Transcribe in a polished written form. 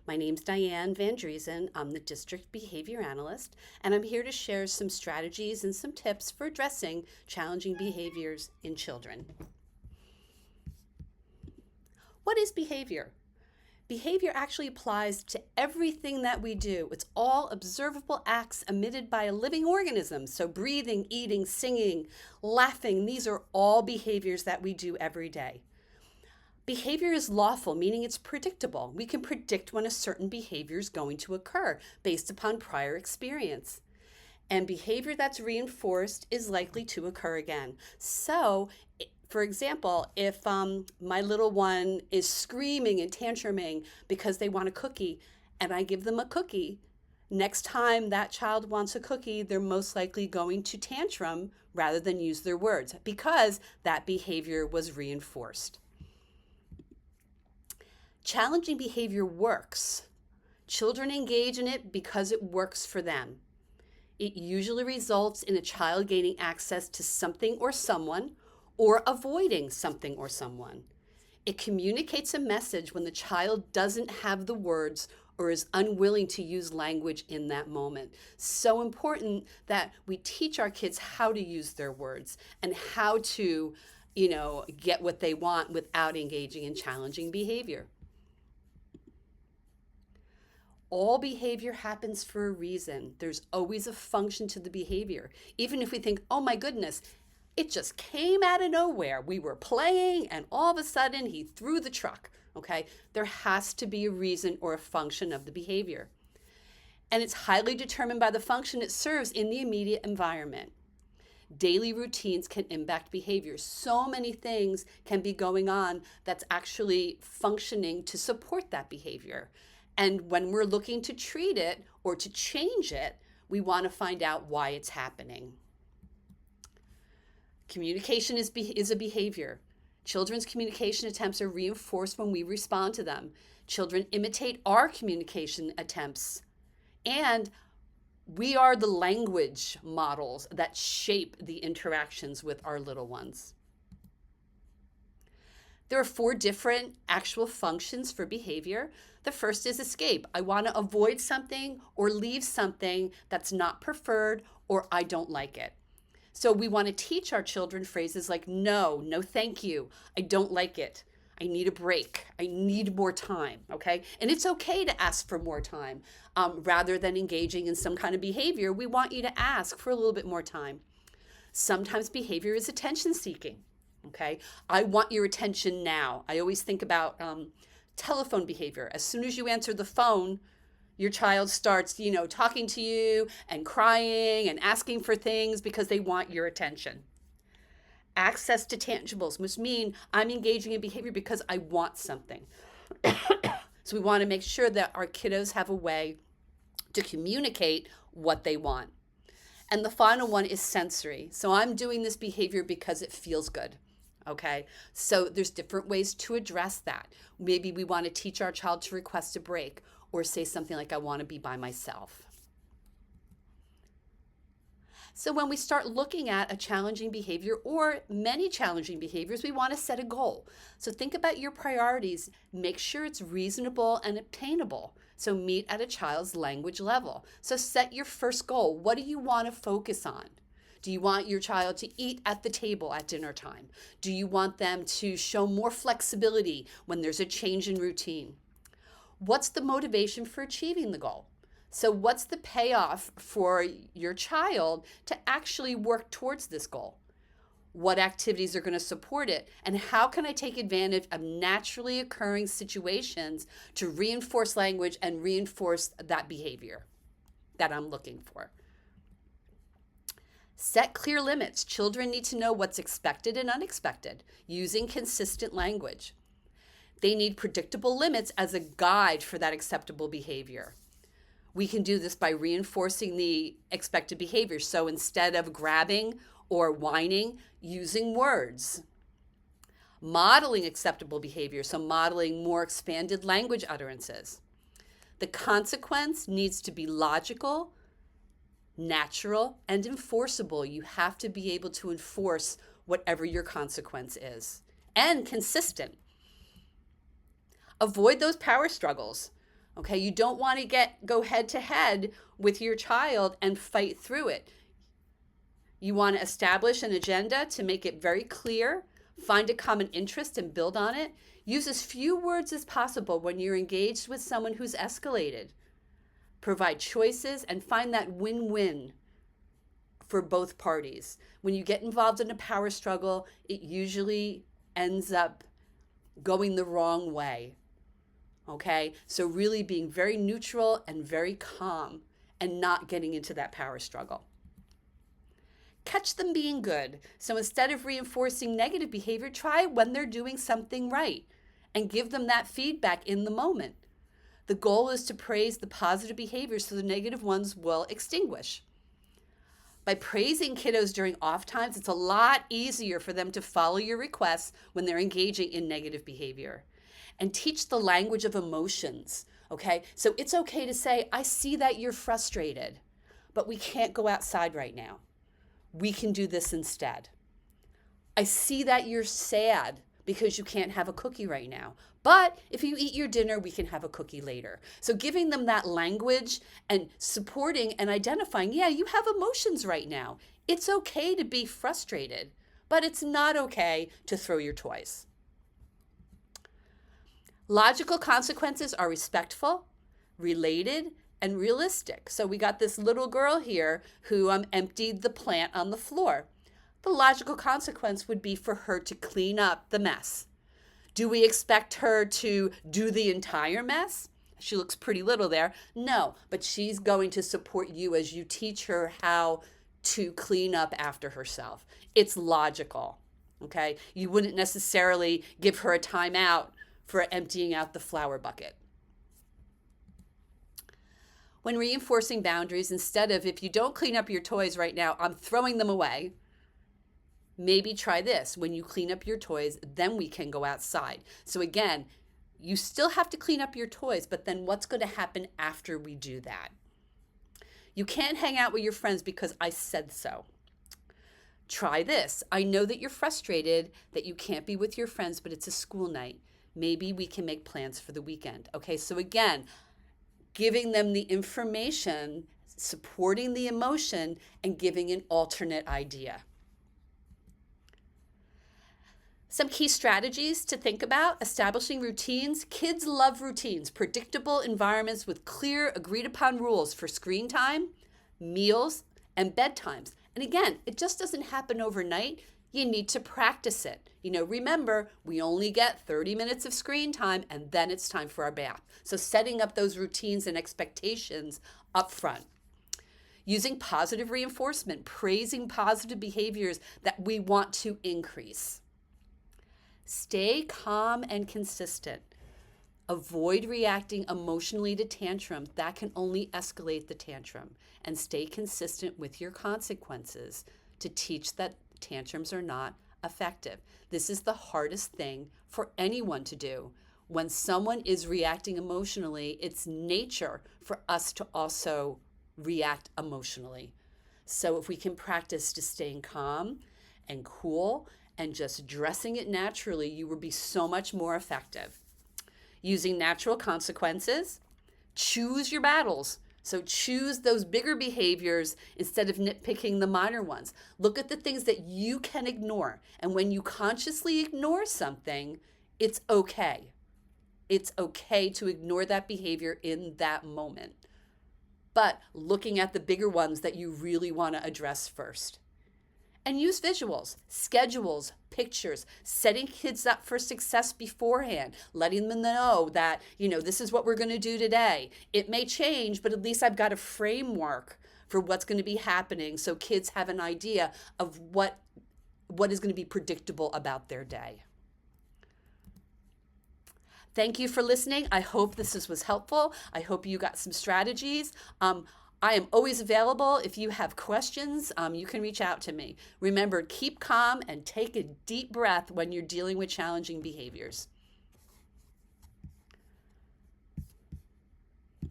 My name's Diane Van Driesen. I'm the District Behavior Analyst, and I'm here to share some strategies and some tips for addressing challenging behaviors in children. What is behavior? Behavior actually applies to everything that we do. It's all observable acts emitted by a living organism. So breathing, eating, singing, laughing, these are all behaviors that we do every day. Behavior is lawful, meaning it's predictable. We can predict when a certain behavior is going to occur based upon prior experience. And behavior that's reinforced is likely to occur again. So, for example, if my little one is screaming and tantruming because they want a cookie and I give them a cookie, next time that child wants a cookie, they're most likely going to tantrum rather than use their words because that behavior was reinforced. Challenging behavior works. Children engage in it because it works for them. It usually results in a child gaining access to something or someone or avoiding something or someone. It communicates a message when the child doesn't have the words or is unwilling to use language in that moment. So important that we teach our kids how to use their words and how to, get what they want without engaging in challenging behavior. All behavior happens for a reason. There's always a function to the behavior. Even if we think, oh my goodness, it just came out of nowhere. We were playing and all of a sudden he threw the truck, okay? There has to be a reason or a function of the behavior. And it's highly determined by the function it serves in the immediate environment. Daily routines can impact behavior. So many things can be going on that's actually functioning to support that behavior. And when we're looking to treat it or to change it, we want to find out why it's happening. Communication is a behavior. Children's communication attempts are reinforced when we respond to them. Children imitate our communication attempts. And we are the language models that shape the interactions with our little ones. There are 4 different actual functions for behavior. The first is escape. I want to avoid something or leave something that's not preferred or I don't like it. So we want to teach our children phrases like no thank you, I don't like it, I need a break, I need more time, okay? And it's okay to ask for more time. Rather than engaging in some kind of behavior, we want you to ask for a little bit more time. Sometimes behavior is attention seeking. Okay, I want your attention now. I always think about telephone behavior. As soon as you answer the phone, your child starts, talking to you and crying and asking for things because they want your attention. Access to tangibles must mean I'm engaging in behavior because I want something. So we want to make sure that our kiddos have a way to communicate what they want. And the final one is sensory. So I'm doing this behavior because it feels good. Okay, so there's different ways to address that. Maybe we want to teach our child to request a break or say something like, I want to be by myself. So when we start looking at a challenging behavior or many challenging behaviors, we want to set a goal. So think about your priorities. Make sure it's reasonable and obtainable. So meet at a child's language level. So set your first goal. What do you want to focus on? Do you want your child to eat at the table at dinner time? Do you want them to show more flexibility when there's a change in routine? What's the motivation for achieving the goal? So what's the payoff for your child to actually work towards this goal? What activities are going to support it? And how can I take advantage of naturally occurring situations to reinforce language and reinforce that behavior that I'm looking for? Set clear limits. Children need to know what's expected and unexpected using consistent language. They need predictable limits as a guide for that acceptable behavior. We can do this by reinforcing the expected behavior. So instead of grabbing or whining, using words. Modeling acceptable behavior, so modeling more expanded language utterances. The consequence needs to be logical, natural, and enforceable. You have to be able to enforce whatever your consequence is, and consistent. Avoid those power struggles. Okay, you don't want to go head to head with your child and fight through it. You want to establish an agenda to make it very clear, find a common interest and build on it. Use as few words as possible when you're engaged with someone who's escalated. Provide choices and find that win-win for both parties. When you get involved in a power struggle, it usually ends up going the wrong way. Okay, so really being very neutral and very calm and not getting into that power struggle. Catch them being good. So instead of reinforcing negative behavior, try when they're doing something right and give them that feedback in the moment. The goal is to praise the positive behaviors so the negative ones will extinguish. By praising kiddos during off times, it's a lot easier for them to follow your requests when they're engaging in negative behavior. And teach the language of emotions, okay? So it's okay to say, I see that you're frustrated, but we can't go outside right now. We can do this instead. I see that you're sad because you can't have a cookie right now, but if you eat your dinner, we can have a cookie later. So giving them that language and supporting and identifying, yeah, you have emotions right now. It's okay to be frustrated, but it's not okay to throw your toys. Logical consequences are respectful, related, and realistic. So we got this little girl here who emptied the plant on the floor. The logical consequence would be for her to clean up the mess. Do we expect her to do the entire mess? She looks pretty little there. No, but she's going to support you as you teach her how to clean up after herself. It's logical, okay? You wouldn't necessarily give her a timeout for emptying out the flower bucket. When reinforcing boundaries, instead of, if you don't clean up your toys right now, I'm throwing them away, maybe try this. When you clean up your toys, then we can go outside. So again, you still have to clean up your toys, but then what's going to happen after we do that? You can't hang out with your friends because I said so. Try this. I know that you're frustrated that you can't be with your friends, but it's a school night. Maybe we can make plans for the weekend. Okay, so again, giving them the information, supporting the emotion, and giving an alternate idea. Some key strategies to think about: establishing routines. Kids love routines, predictable environments with clear, agreed upon rules for screen time, meals, and bedtimes. And again, it just doesn't happen overnight. You need to practice it. Remember, we only get 30 minutes of screen time and then it's time for our bath. So setting up those routines and expectations up front. Using positive reinforcement, praising positive behaviors that we want to increase. Stay calm and consistent. Avoid reacting emotionally to tantrums. That can only escalate the tantrum. And stay consistent with your consequences to teach that tantrums are not effective. This is the hardest thing for anyone to do. When someone is reacting emotionally, it's nature for us to also react emotionally. So if we can practice to staying calm and cool and just dressing it naturally, you will be so much more effective. Using natural consequences, choose your battles. So choose those bigger behaviors instead of nitpicking the minor ones. Look at the things that you can ignore. And when you consciously ignore something, it's okay. It's okay to ignore that behavior in that moment. But looking at the bigger ones that you really want to address first. And use visuals, schedules, pictures, setting kids up for success beforehand, letting them know that, this is what we're going to do today. It may change, but at least I've got a framework for what's going to be happening so kids have an idea of what is going to be predictable about their day. Thank you for listening. I hope this was helpful. I hope you got some strategies. I am always available. If you have questions, you can reach out to me. Remember, keep calm and take a deep breath when you're dealing with challenging behaviors.